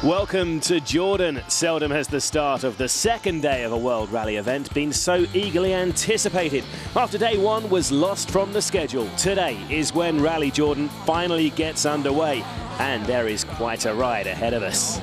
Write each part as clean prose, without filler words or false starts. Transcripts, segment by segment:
Welcome to Jordan. Seldom has the start of the second day of a World Rally event been so eagerly anticipated. After day one was lost from the schedule, today is when Rally Jordan finally gets underway, and there is quite a ride ahead of us.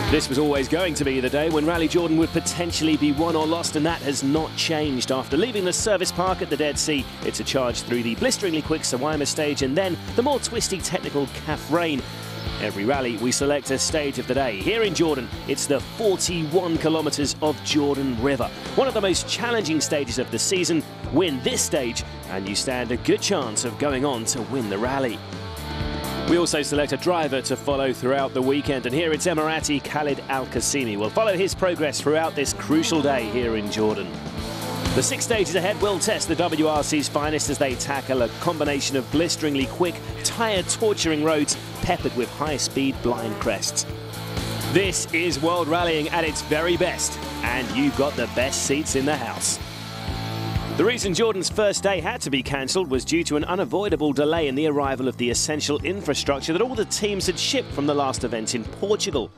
This was always going to be the day when Rally Jordan would potentially be won or lost, and that has not changed. After leaving the service park at the Dead Sea, it's a charge through the blisteringly quick Sawaima stage and then the more twisty technical Calf Rain. Every rally we select a stage of the day. Here in Jordan, it's the 41 kilometres of Jordan River. One of the most challenging stages of the season. Win this stage and you stand a good chance of going on to win the rally. We also select a driver to follow throughout the weekend, and here it's Emirati Khalid Al-Qasimi. We'll follow his progress throughout this crucial day here in Jordan. The 6 stages ahead will test the WRC's finest as they tackle a combination of blisteringly quick, tire-torturing roads peppered with high-speed blind crests. This is World Rallying at its very best, and you've got the best seats in the house. The reason Jordan's first day had to be cancelled was due to an unavoidable delay in the arrival of the essential infrastructure that all the teams had shipped from the last event in Portugal.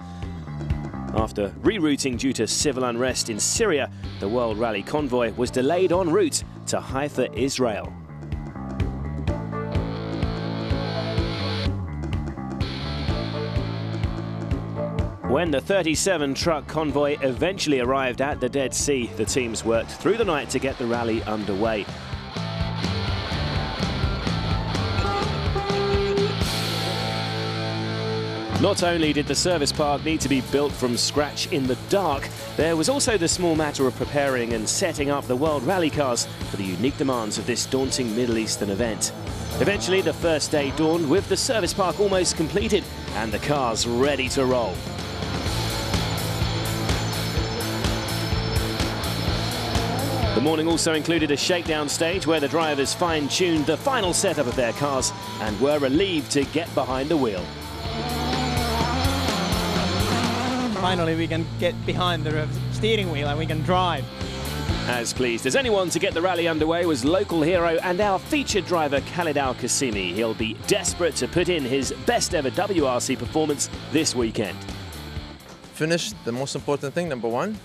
After rerouting due to civil unrest in Syria, the World Rally convoy was delayed en route to Haifa, Israel. When the 37-truck convoy eventually arrived at the Dead Sea, the teams worked through the night to get the rally underway. Not only did the service park need to be built from scratch in the dark, there was also the small matter of preparing and setting up the World Rally cars for the unique demands of this daunting Middle Eastern event. Eventually, the first day dawned with the service park almost completed and the cars ready to roll. The morning also included a shakedown stage where the drivers fine-tuned the final setup of their cars and were relieved to get behind the wheel. Finally we can get behind the steering wheel and we can drive. As pleased as anyone to get the rally underway was local hero and our featured driver Khalid Al-Qasimi. He'll be desperate to put in his best ever WRC performance this weekend. Finish, the most important thing, number one.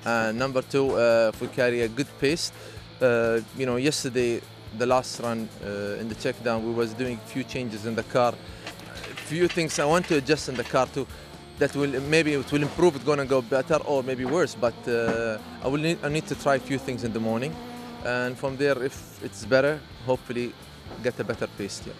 Number two, if we carry a good pace. Yesterday, the last run in the check down, we was doing a few changes in the car. A few things I want to adjust in the car too. That will maybe it will improve. It's going to go better or maybe worse. But I need to try a few things in the morning, and from there, if it's better, hopefully get a better pace. Yeah.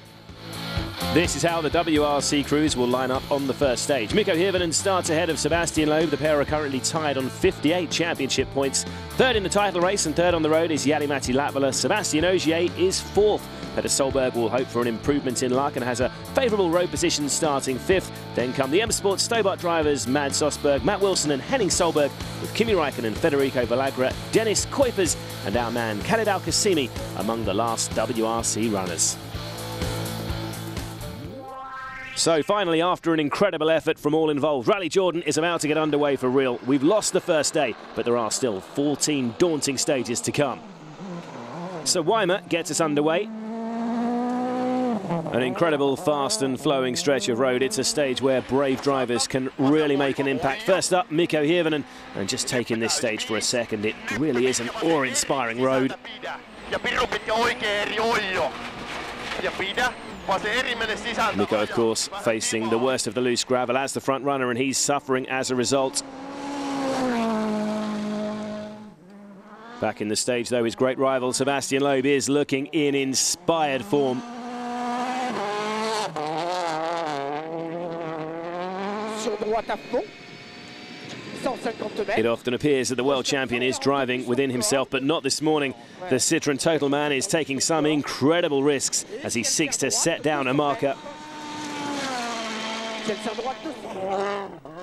This is how the WRC crews will line up on the first stage. Mikko Hirvonen starts ahead of Sebastian Loeb. The pair are currently tied on 58 championship points. Third in the title race and third on the road is Jari-Matti Latvala. Sebastian Ogier is fourth. Petter Solberg will hope for an improvement in luck and has a favourable road position starting fifth. Then come the M Sport Stobart drivers Mads Osberg, Matt Wilson and Henning Solberg, with Kimi Räikkönen, Federico Valagra, Dennis Kuipers and our man Khalid Al-Qasimi among the last WRC runners. So finally, after an incredible effort from all involved, Rally Jordan is about to get underway for real. We've lost the first day, but there are still 14 daunting stages to come. Sawaima gets us underway. An incredible, fast and flowing stretch of road. It's a stage where brave drivers can really make an impact. First up, Mikko Hirvonen. And just taking this stage for a second, it really is an awe-inspiring road. Mikko, of course, facing the worst of the loose gravel as the front runner, and he's suffering as a result. Back in the stage, though, his great rival Sebastian Loeb is looking in inspired form. It often appears that the world champion is driving within himself, but not this morning. The Citroën Total man is taking some incredible risks as he seeks to set down a marker.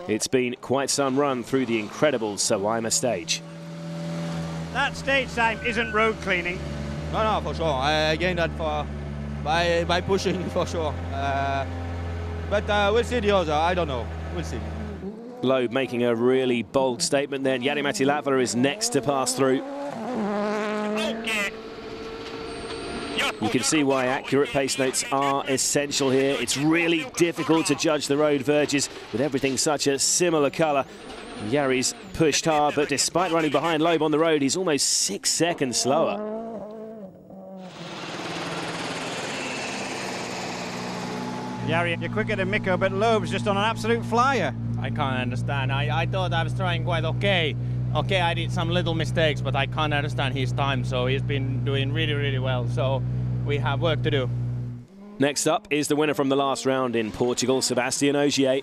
It's been quite some run through the incredible Sawaima stage. That stage time isn't road cleaning. No, for sure. I gained that by pushing, for sure. but we'll see the other. I don't know. We'll see. Loeb making a really bold statement then. Jari-Matti Latvala is next to pass through. You can see why accurate pace notes are essential here. It's really difficult to judge the road verges with everything such a similar colour. Jari's pushed hard, but despite running behind Loeb on the road, he's almost 6 seconds slower. Jari, you're quicker than Mikko, but Loeb's just on an absolute flyer. I can't understand. I thought I was trying quite okay. Okay, I did some little mistakes, but I can't understand his time, so he's been doing really, really well. So we have work to do. Next up is the winner from the last round in Portugal, Sebastian Ogier.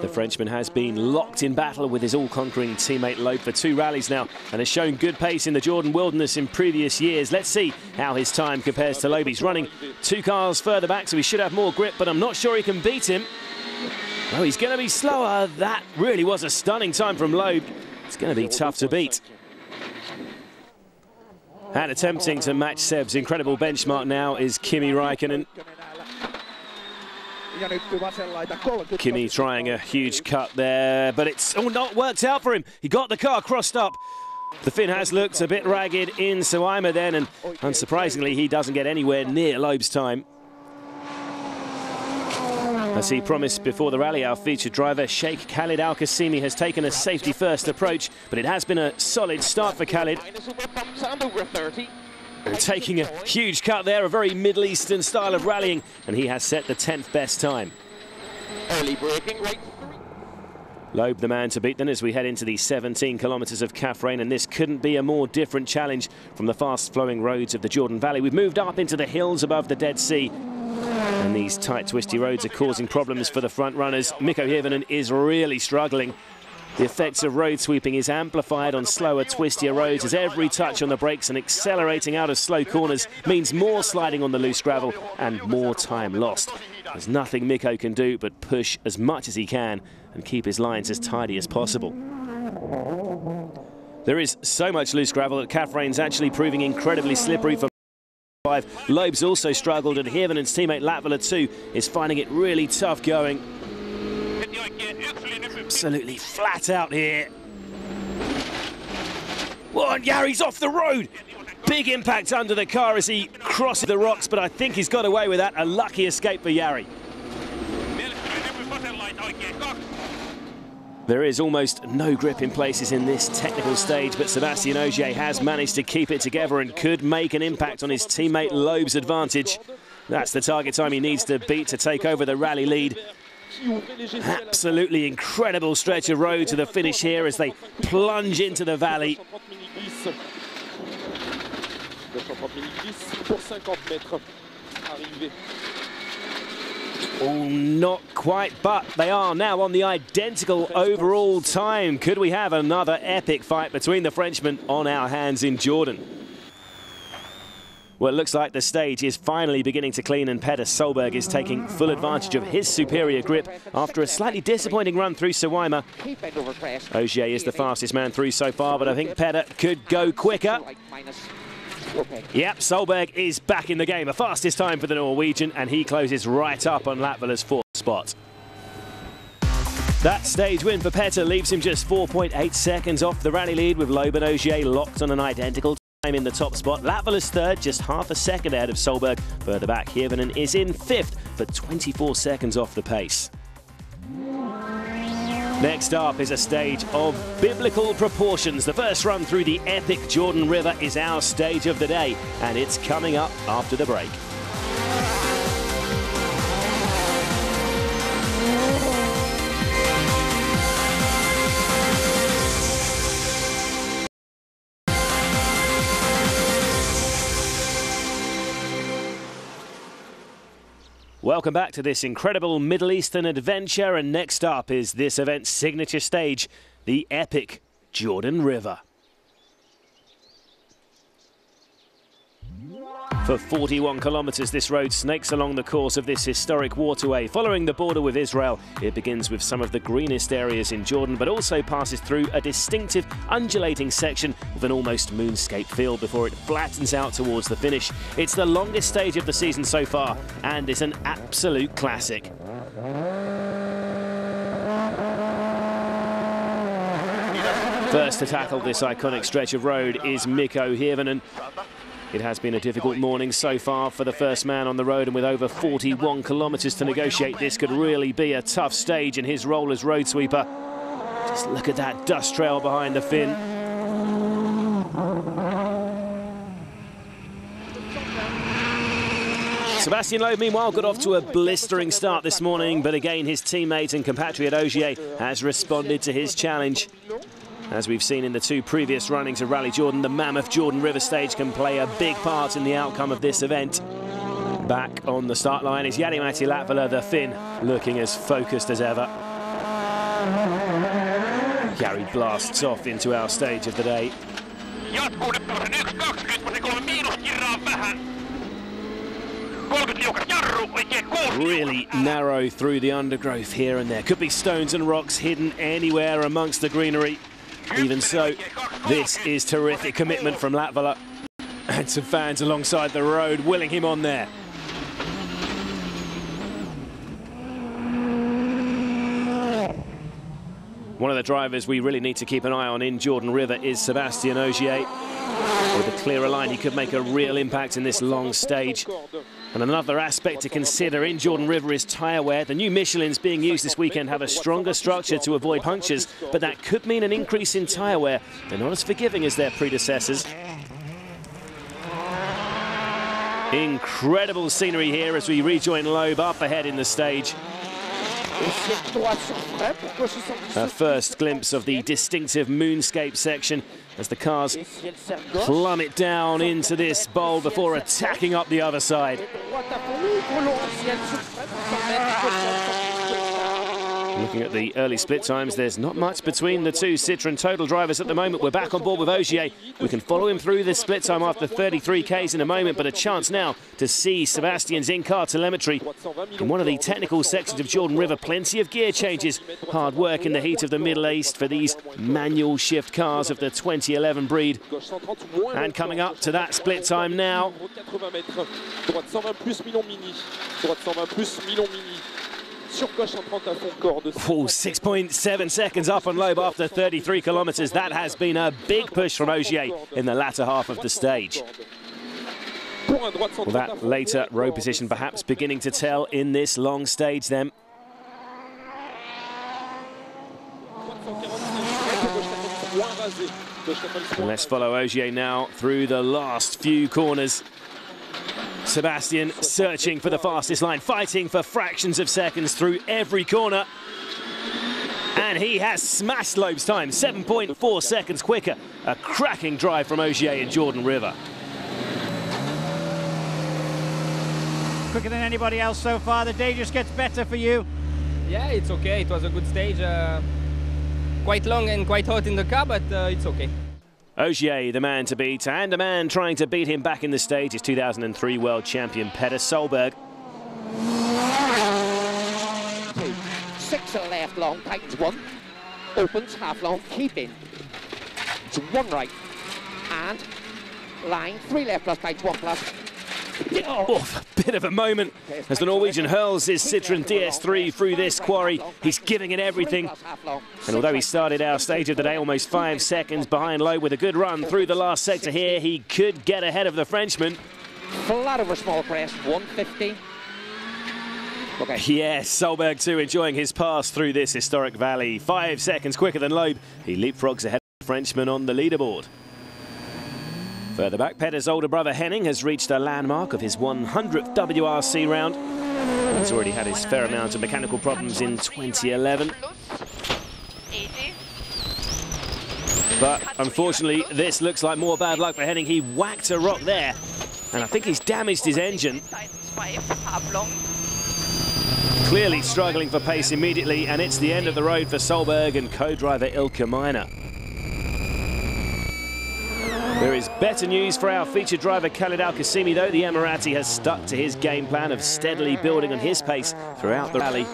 The Frenchman has been locked in battle with his all-conquering teammate Loeb for 2 rallies now and has shown good pace in the Jordan wilderness in previous years. Let's see how his time compares to Loeb. He's running 2 cars further back, so he should have more grip, but I'm not sure he can beat him. Oh, he's going to be slower. That really was a stunning time from Loeb. It's going to be tough to beat. And attempting to match Seb's incredible benchmark now is Kimi Räikkönen. Kimi trying a huge cut there, but it's not worked out for him. He got the car crossed up. The Finn has looked a bit ragged in Saimaa then, and unsurprisingly, he doesn't get anywhere near Loeb's time. As he promised before the rally, our featured driver, Sheikh Khalid Al-Qasimi, has taken a safety-first approach, but it has been a solid start for Khalid. Taking a huge cut there, a very Middle Eastern style of rallying, and he has set the 10th best time. Early braking, right. Loeb the man to beat then as we head into the 17 kilometres of calf rain, and this couldn't be a more different challenge from the fast-flowing roads of the Jordan Valley. We've moved up into the hills above the Dead Sea, and these tight, twisty roads are causing problems for the front runners. Mikko Hirvonen is really struggling. The effects of road sweeping is amplified on slower, twistier roads as every touch on the brakes and accelerating out of slow corners means more sliding on the loose gravel and more time lost. There's nothing Mikko can do but push as much as he can and keep his lines as tidy as possible. There is so much loose gravel that calf rain's actually proving incredibly slippery for 5. Loeb's also struggled, and Hirvonen's teammate Latvala too is finding it really tough going. Absolutely flat out here. Whoa, and Jari's off the road. Big impact under the car as he crosses the rocks, but I think he's got away with that. A lucky escape for Jari. There is almost no grip in places in this technical stage, but Sebastian Ogier has managed to keep it together and could make an impact on his teammate Loeb's advantage. That's the target time he needs to beat to take over the rally lead. Absolutely incredible stretch of road to the finish here as they plunge into the valley. Oh, not quite, but they are now on the identical overall time. Could we have another epic fight between the Frenchmen on our hands in Jordan? Well, it looks like the stage is finally beginning to clean, and Petter Solberg is taking full advantage of his superior grip after a slightly disappointing run through Saimaa. Ogier is the fastest man through so far, but I think Petter could go quicker. Yep, Solberg is back in the game. A fastest time for the Norwegian, and he closes right up on Latvala's 4th spot. That stage win for Petter leaves him just 4.8 seconds off the rally lead, with Loeb and Ogier locked on an identical time in the top spot. Latvala's 3rd, just half a second ahead of Solberg. Further back, Hirvonen is in 5th for 24 seconds off the pace. Next up is a stage of biblical proportions. The first run through the epic Jordan River is our stage of the day, and it's coming up after the break. Welcome back to this incredible Middle Eastern adventure, and next up is this event's signature stage, the epic Jordan River. For 41 kilometres, this road snakes along the course of this historic waterway. Following the border with Israel, it begins with some of the greenest areas in Jordan, but also passes through a distinctive undulating section of an almost moonscape field before it flattens out towards the finish. It's the longest stage of the season so far, and it's an absolute classic. First to tackle this iconic stretch of road is Mikko Hirvonen. It has been a difficult morning so far for the first man on the road, and with over 41 kilometres to negotiate, this could really be a tough stage in his role as road sweeper. Just look at that dust trail behind the Finn. Sebastian Loeb, meanwhile, got off to a blistering start this morning, but again his teammate and compatriot Ogier has responded to his challenge. As we've seen in the two previous runnings of Rally Jordan, the mammoth Jordan River stage can play a big part in the outcome of this event. Back on the start line is Jari-Matti Latvala, the Finn, looking as focused as ever. Jari blasts off into our stage of the day. Really narrow through the undergrowth here and there. Could be stones and rocks hidden anywhere amongst the greenery. Even so, this is terrific commitment from Latvala. And some fans alongside the road willing him on there. One of the drivers we really need to keep an eye on in Jordan River is Sebastian Ogier. With a clearer line, he could make a real impact in this long stage. And another aspect to consider in Jordan River is tyre wear. The new Michelins being used this weekend have a stronger structure to avoid punctures, but that could mean an increase in tyre wear. They're not as forgiving as their predecessors. Incredible scenery here as we rejoin Loeb up ahead in the stage. A first glimpse of the distinctive moonscape section as the cars plummet down into this bowl before attacking up the other side. Looking at the early split times, there's not much between the two Citroën Total drivers at the moment. We're back on board with Ogier. We can follow him through this split time after 33 Ks in a moment, but a chance now to see Sebastian's in-car telemetry. In one of the technical sections of Jordan River, plenty of gear changes. Hard work in the heat of the Middle East for these manual shift cars of the 2011 breed. And coming up to that split time now. Oh, 6.7 seconds up on Loeb after 33 kilometres. That has been a big push from Ogier in the latter half of the stage. Well, that later road position perhaps beginning to tell in this long stage then. And let's follow Ogier now through the last few corners. Sebastian searching for the fastest line, fighting for fractions of seconds through every corner. And he has smashed Loeb's time, 7.4 seconds quicker. A cracking drive from Ogier in Jordan River. Quicker than anybody else so far. The day just gets better for you. Yeah, it's okay. It was a good stage. Quite long and quite hot in the car, but it's okay. Ogier, the man to beat, and a man trying to beat him back in the stage is 2003 world champion Petter Solberg. 6 left long, tightens 1, opens half long, keep in. It's 1 right, and line 3 left plus, tightens 1 plus. Oh, a bit of a moment as the Norwegian hurls his Citroën DS3 through this quarry. He's giving it everything. And although he started our stage of the day almost 5 seconds behind Loeb with a good run through the last sector here, he could get ahead of the Frenchman. Flat over small crest, 150. Okay. Yes, Solberg too enjoying his pass through this historic valley. 5 seconds quicker than Loeb. He leapfrogs ahead of the Frenchman on the leaderboard. Further back, Petter's older brother Henning has reached a landmark of his 100th WRC round. He's already had his fair amount of mechanical problems in 2011. But unfortunately, this looks like more bad luck for Henning. He whacked a rock there, and I think he's damaged his engine. Clearly struggling for pace immediately, and it's the end of the road for Solberg and co-driver Ilka Minor. There is better news for our featured driver Khaled Al-Qasimi, though. The Emirati has stuck to his game plan of steadily building on his pace throughout the rally.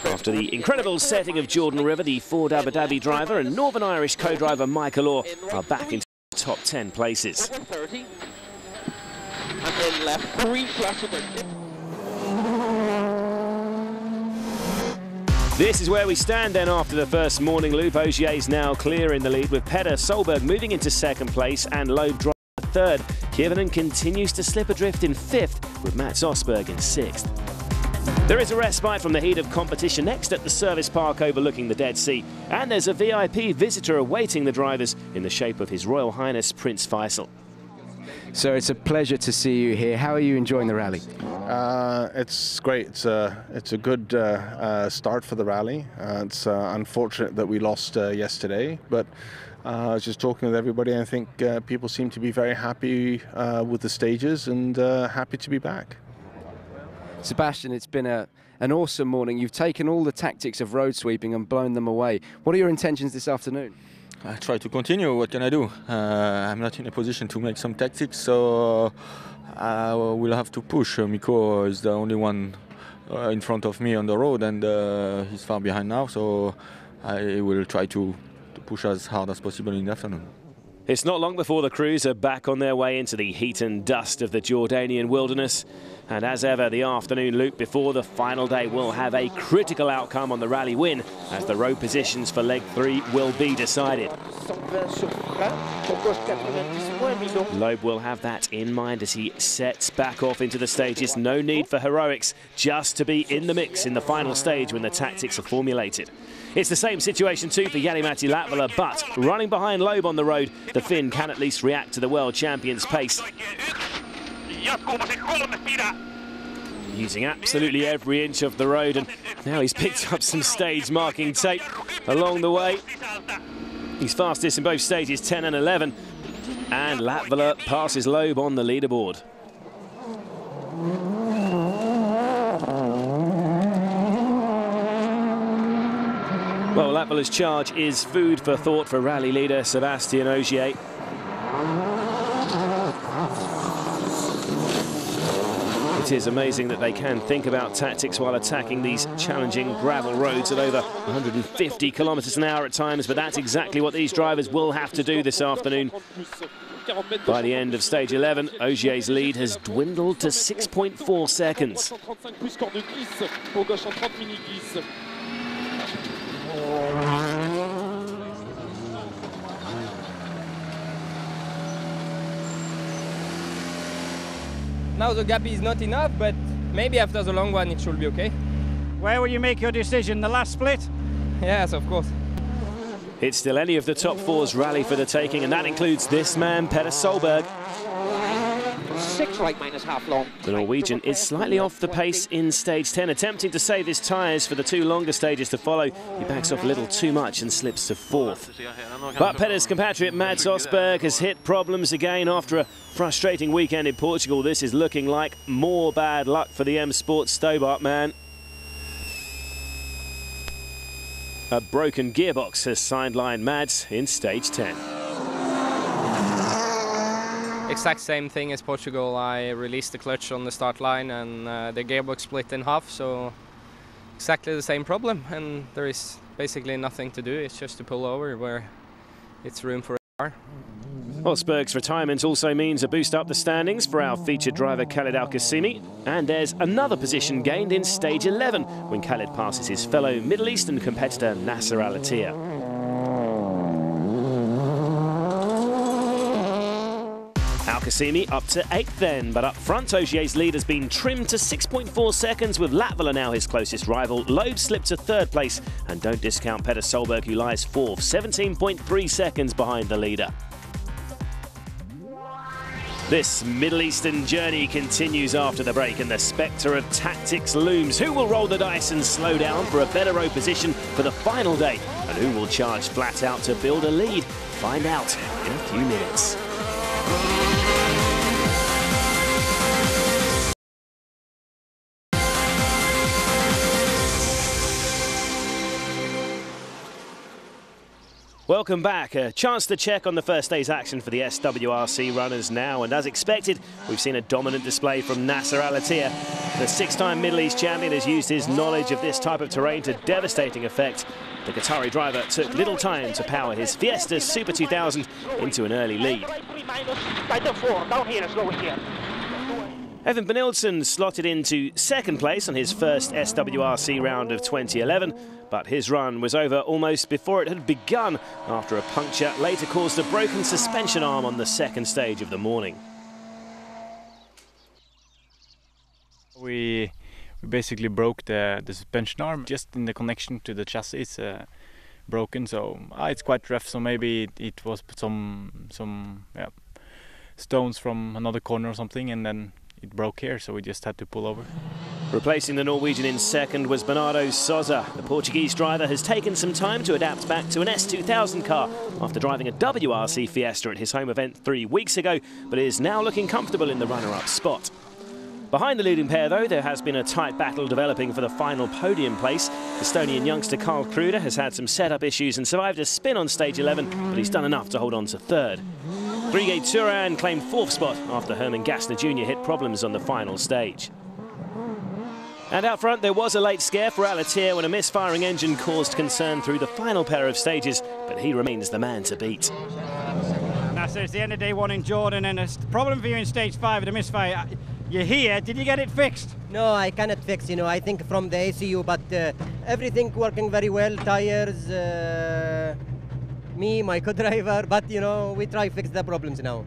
After the incredible setting of Jordan River, the Ford Abu Dhabi driver and Northern Irish co-driver Michael Orr are back into the top 10 places. 30. And then left 3 flash. This is where we stand then after the first morning loop. Ogier is now clear in the lead with Petter Solberg moving into second place and Loeb driving third. Kivinen continues to slip adrift in fifth with Mats Osberg in sixth. There is a respite from the heat of competition next at the service park overlooking the Dead Sea, and there's a VIP visitor awaiting the drivers in the shape of His Royal Highness Prince Faisal. So it's a pleasure to see you here. How are you enjoying the rally? It's great. It's a good start for the rally. It's unfortunate that we lost yesterday, but I was just talking with everybody, and I think people seem to be very happy with the stages and happy to be back. Sebastian, it's been an awesome morning. You've taken all the tactics of road sweeping and blown them away. What are your intentions this afternoon? I try to continue. What can I do? I'm not in a position to make some tactics, so I will have to push. Mikko is the only one in front of me on the road, and he's far behind now, so I will try to push as hard as possible in the afternoon. It's not long before the crews are back on their way into the heat and dust of the Jordanian wilderness. And as ever, the afternoon loop before the final day will have a critical outcome on the rally win, as the road positions for leg 3 will be decided. Loeb will have that in mind as he sets back off into the stages. No need for heroics, just to be in the mix in the final stage when the tactics are formulated. It's the same situation too for Jari-Matti Latvala, but running behind Loeb on the road, the Finn can at least react to the world champion's pace. Using absolutely every inch of the road, and now he's picked up some stage marking tape along the way. He's fastest in both stages, 10 and 11, and Latvala passes Loeb on the leaderboard. Well, Latvala's charge is food for thought for rally leader Sébastien Ogier. It is amazing that they can think about tactics while attacking these challenging gravel roads at over 150 kilometers an hour at times, but that's exactly what these drivers will have to do this afternoon. By the end of stage 11, Ogier's lead has dwindled to 6.4 seconds. Now the gap is not enough, but maybe after the long one it should be okay. Where will you make your decision? The last split? Yes, of course. It's still any of the top four's rally for the taking, and that includes this man, Petter Solberg. 6 right minus half long. The Norwegian is slightly off the pace in stage 10, attempting to save his tyres for the 2 longer stages to follow. He backs off a little too much and slips to 4th. But Petter's compatriot Mats Osberg has hit problems again after a frustrating weekend in Portugal. This is looking like more bad luck for the M Sport Stobart man. A broken gearbox has sidelined Mads in stage 10. Exact same thing as Portugal. I released the clutch on the start line and the gearbox split in half, so exactly the same problem, and there is basically nothing to do. It's just to pull over where it's room for a car. Osberg's retirement also means a boost up the standings for our featured driver Khaled Al-Qasimi, and there's another position gained in stage 11 when Khaled passes his fellow Middle Eastern competitor Nasser Al-Attiyah. Al-Qasimi up to 8th then, but up front Ogier's lead has been trimmed to 6.4 seconds with Latvala now his closest rival. Loeb slipped to 3rd place, and don't discount Petter Solberg who lies 4th, 17.3 seconds behind the leader. This Middle Eastern journey continues after the break, and the spectre of tactics looms. Who will roll the dice and slow down for a better road position for the final day? And who will charge flat out to build a lead? Find out in a few minutes. Welcome back. A chance to check on the first day's action for the SWRC runners now, and as expected, we've seen a dominant display from Nasser Al-Attiyah. The six-time Middle East champion has used his knowledge of this type of terrain to devastating effect. The Qatari driver took little time to power his Fiesta Super 2000 into an early lead. Evan Benilson slotted into second place on his first SWRC round of 2011, but his run was over almost before it had begun after a puncture later caused a broken suspension arm on the second stage of the morning. We basically broke the suspension arm just in the connection to the chassis. It's broken, so it's quite rough. So maybe it was some stones from another corner or something, and then it broke here, so we just had to pull over. Replacing the Norwegian in second was Bernardo Sousa. The Portuguese driver has taken some time to adapt back to an S2000 car after driving a WRC Fiesta at his home event 3 weeks ago, but is now looking comfortable in the runner-up spot. Behind the leading pair, though, there has been a tight battle developing for the final podium place. Estonian youngster Carl Kruder has had some setup issues and survived a spin on stage 11, but he's done enough to hold on to third. Brigade Turan claimed fourth spot after Herman Gassner Jr. hit problems on the final stage. And out front, there was a late scare for Al-Attiyah when a misfiring engine caused concern through the final pair of stages, but he remains the man to beat. Nasser, it's the end of day one in Jordan, and a problem for you in stage 5 with a misfire. You're here. Did you get it fixed? No, I cannot fix, I think from the ACU, but everything working very well, tires, me, my co-driver, but we try to fix the problems now.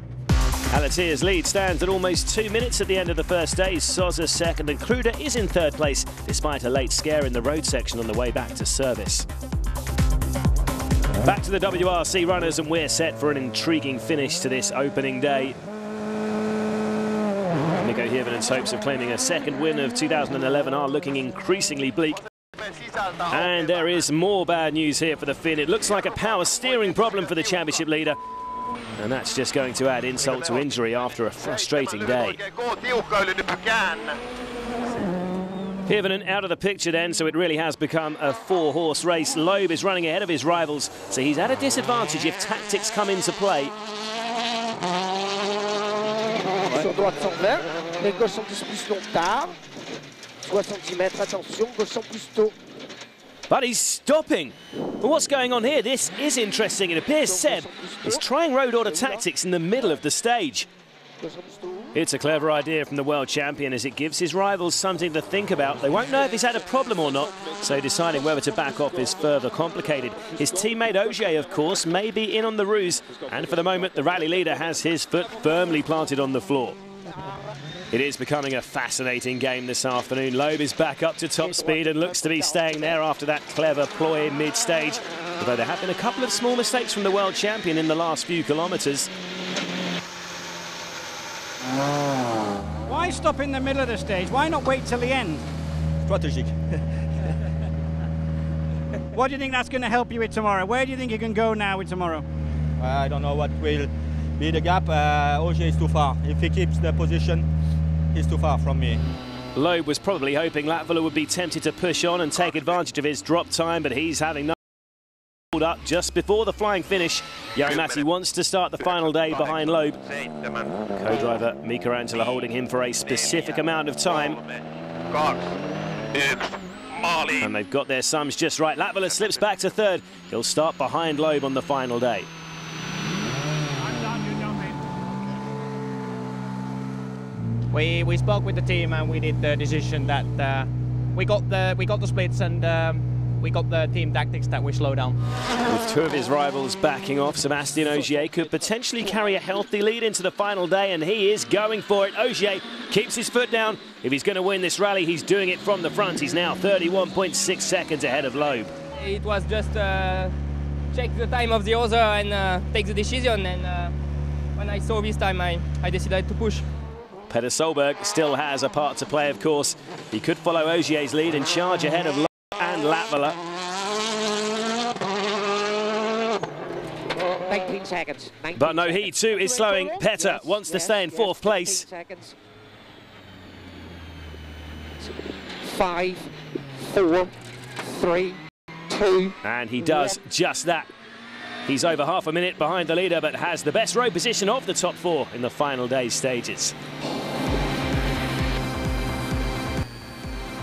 Al-Attiyah's lead stands at almost 2 minutes at the end of the first day. Sousa second and Kruder is in third place, despite a late scare in the road section on the way back to service. Back to the WRC runners, and we're set for an intriguing finish to this opening day. Nico Hirvanen's hopes of claiming a second win of 2011 are looking increasingly bleak. And there is more bad news here for the Finn. It looks like a power steering problem for the championship leader. And that's just going to add insult to injury after a frustrating day. Hirvonen out of the picture then, so it really has become a four-horse race. Loeb is running ahead of his rivals, so he's at a disadvantage if tactics come into play. Sur droite 120, les gauche sont plus long tard. 60 cm, attention, gauche sont plus tôt. But he's stopping. But what's going on here? This is interesting. It appears Seb is trying road order tactics in the middle of the stage. It's a clever idea from the world champion, as it gives his rivals something to think about. They won't know if he's had a problem or not, so deciding whether to back off is further complicated. His teammate Ogier, of course, may be in on the ruse, and for the moment the rally leader has his foot firmly planted on the floor. It is becoming a fascinating game this afternoon. Loeb is back up to top speed and looks to be staying there after that clever ploy mid-stage, although there have been a couple of small mistakes from the world champion in the last few kilometres. Why stop in the middle of the stage? Why not wait till the end? Strategic. What do you think that's going to help you with tomorrow? Where do you think you can go now with tomorrow? I don't know what will be the gap. Ogier is too far. If he keeps the position, he's too far from me. Loeb was probably hoping Latvala would be tempted to push on and take advantage of his drop time, but he's having up just before the flying finish. Jari-Matti wants to start the final day behind Loeb. Co-driver Mika Antila holding him for a specific amount of time. And they've got their sums just right. Latvala slips back to third. He'll start behind Loeb on the final day. We spoke with the team and we did the decision that we got the splits and we got the team tactics that we slow down. With two of his rivals backing off, Sebastian Ogier could potentially carry a healthy lead into the final day, and he is going for it. Ogier keeps his foot down. If he's going to win this rally, he's doing it from the front. He's now 31.6 seconds ahead of Loeb. It was just check the time of the other and take the decision, and when I saw this time, I decided to push. Petter Solberg still has a part to play, of course. He could follow Ogier's lead and charge ahead of Loeb and Latvala. 19 seconds. 19 but no, seconds. he too is slowing. Petter wants to stay in fourth place. 5, 4, 3, 2. And he does just that. He's over half a minute behind the leader, but has the best road position of the top 4 in the final day's stages.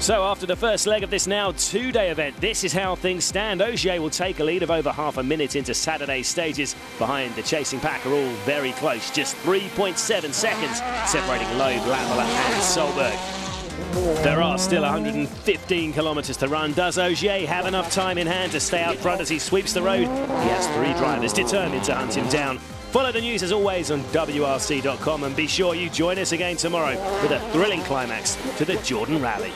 So after the first leg of this now 2-day event, this is how things stand. Ogier will take a lead of over half a minute into Saturday's stages. Behind, the chasing pack are all very close, just 3.7 seconds separating Loeb, Lamela and Solberg. There are still 115 kilometres to run. Does Ogier have enough time in hand to stay out front as he sweeps the road? He has 3 drivers determined to hunt him down. Follow the news as always on WRC.com and be sure you join us again tomorrow with a thrilling climax to the Jordan Rally.